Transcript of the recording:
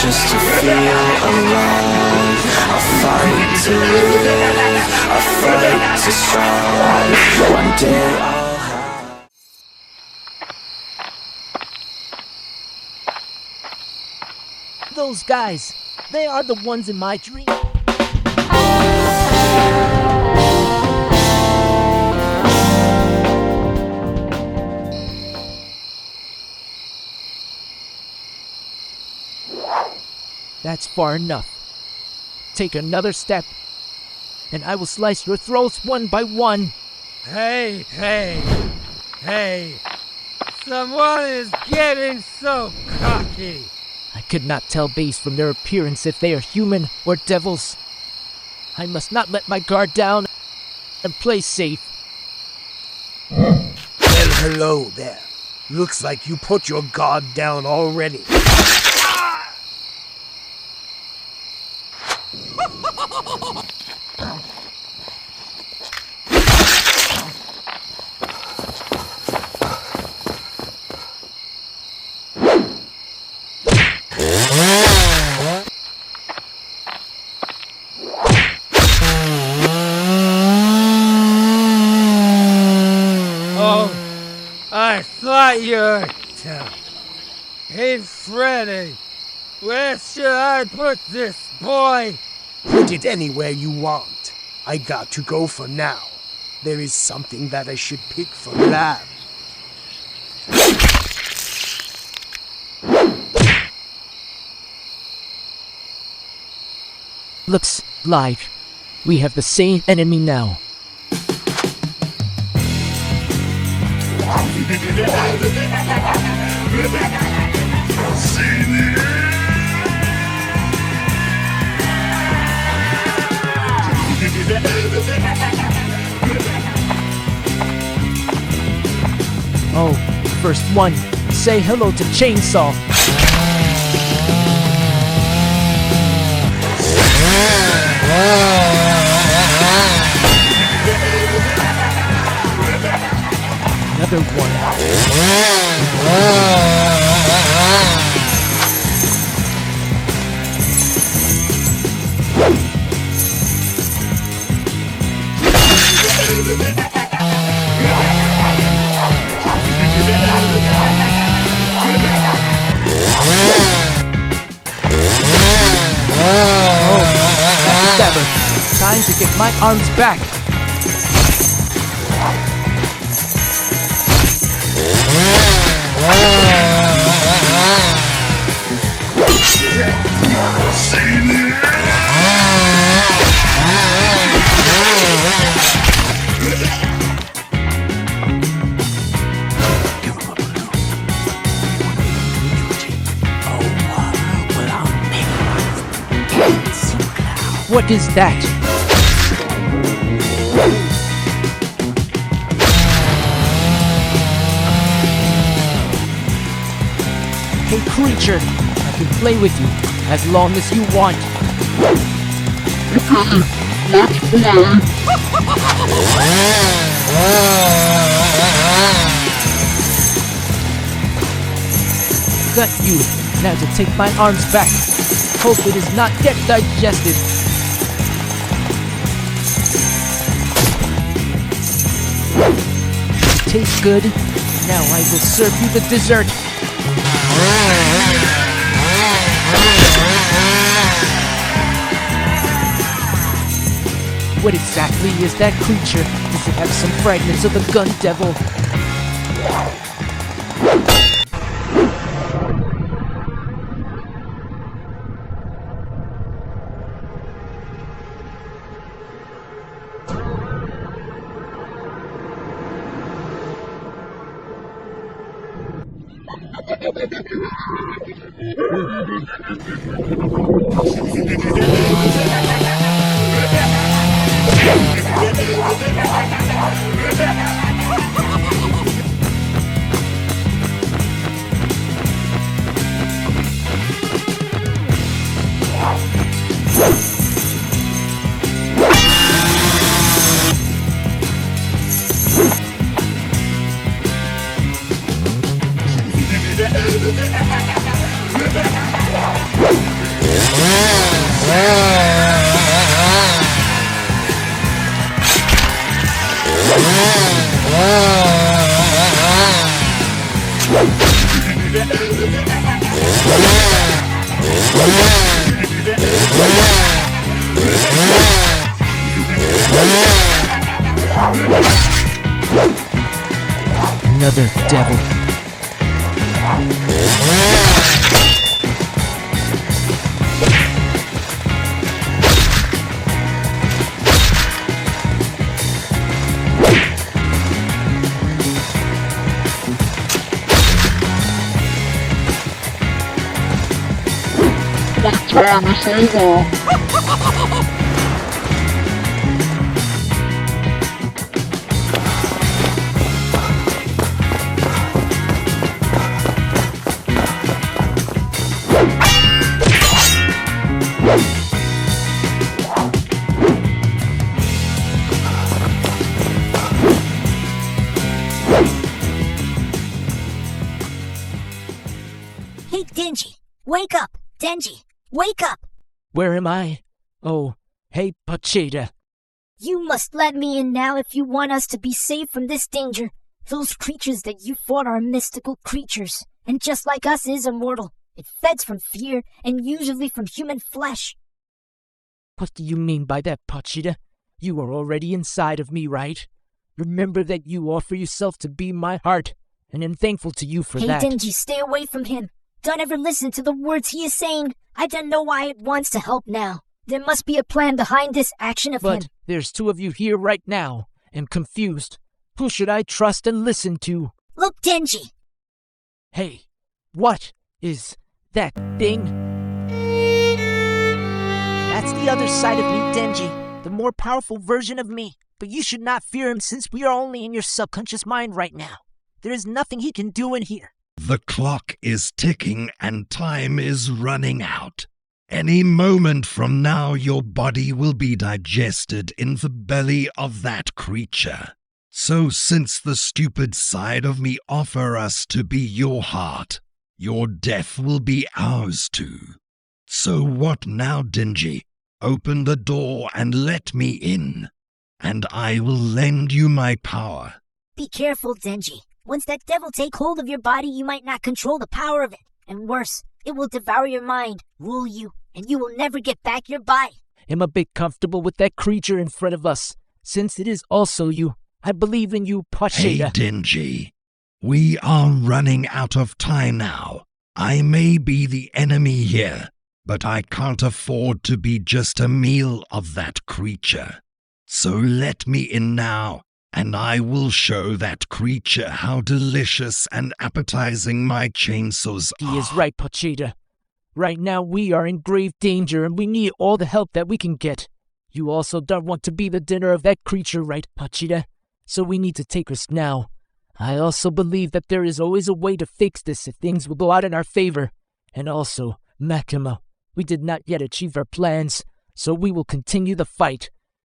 just to feel alive. I fight to live, I fight to strive. One day I'll have. Those guys, they are the ones in my dream. That's far enough. Take another step, and I will slice your throats one by one. Hey! Someone is getting so cocky! I could not tell based from their appearance if they are human or devils. I must not let my guard down and play safe. Well, hello there. Looks like you put your guard down already. I thought you were tough. Hey, Freddy, where should I put this boy? Put it anywhere you want. I got to go for now. There is something that I should pick for lab. Looks like we have the same enemy now. Oh, first one, say hello to Chainsaw. Another one. Time to get my arms back. What is that? Hey creature, I can play with you as long as you want. Got you. Now to take my arms back. Hope it is not yet digested. Tastes good. Now I will serve you the dessert. What exactly is that creature? Does it have some fragments of the gun devil? Another devil. Hey, Denji! Wake up! Denji! Wake up! Where am I? Oh, hey, POCHITA. You must let me in now if you want us to be safe from this danger. Those creatures that you fought are mystical creatures, and just like us is immortal. It feds from fear, and usually from human flesh. What do you mean by that, POCHITA? You are already inside of me, right? Remember that you offer yourself to be my heart, and I'm thankful to you for that. Hey, Denji, stay away from him. Don't ever listen to the words he is saying. I don't know why it wants to help now. There must be a plan behind this action of him. But there's two of you here right now. I'm confused. Who should I trust and listen to? Look, Denji! Hey, what is that thing? That's the other side of me, Denji. The more powerful version of me. But you should not fear him since we are only in your subconscious mind right now. There is nothing he can do in here. The clock is ticking and time is running out. Any moment from now, your body will be digested in the belly of that creature. So since the stupid side of me offer us to be your heart, your death will be ours too. So what now, Denji? Open the door and let me in, and I will lend you my power. Be careful, Denji. Once that devil take hold of your body, you might not control the power of it. And worse, it will devour your mind, rule you, and you will never get back your body. I'm a bit comfortable with that creature in front of us. Since it is also you, I believe in you, POCHITA. Hey, Denji. We are running out of time now. I may be the enemy here, but I can't afford to be just a meal of that creature. So let me in now, and I will show that creature how delicious and appetizing my chainsaws are. He is right, POCHITA. Right now we are in grave danger and we need all the help that we can get. You also don't want to be the dinner of that creature, right, POCHITA? So we need to take risks now. I also believe that there is always a way to fix this if things will go out in our favor. And also, makima, we did not yet achieve our plans, so we will continue the fight.